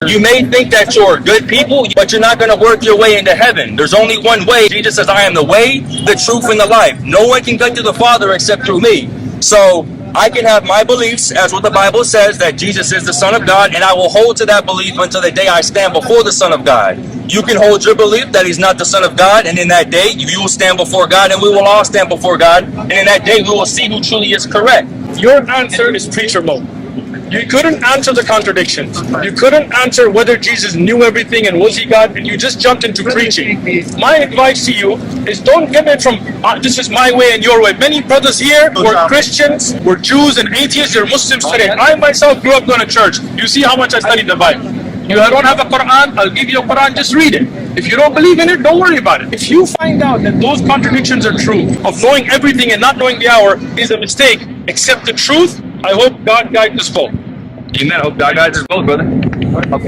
You may think that you're good people, but you're not going to work your way into heaven. There's only one way. Jesus says, I am the way, the truth, and the life. No one can get to the Father except through me. So I can have my beliefs as what the Bible says, that Jesus is the Son of God, and I will hold to that belief until the day I stand before the Son of God. You can hold your belief that he's not the Son of God, and in that day you will stand before God, and we will all stand before God, and in that day we will see who truly is correct. Your answer is preacher mode. You couldn't answer the contradictions. You couldn't answer whether Jesus knew everything and was he God, and you just jumped into preaching. My advice to you is don't get it from, this is my way and your way. Many brothers here were Christians, were Jews and atheists, they're Muslims today. I myself grew up going to church. You see how much I studied the Bible. You don't have a Quran, I'll give you a Quran, just read it. If you don't believe in it, don't worry about it. If you find out that those contradictions are true, of knowing everything and not knowing the hour is a mistake, accept the truth. I hope God guides us both. Amen. I hope God guides us both, brother.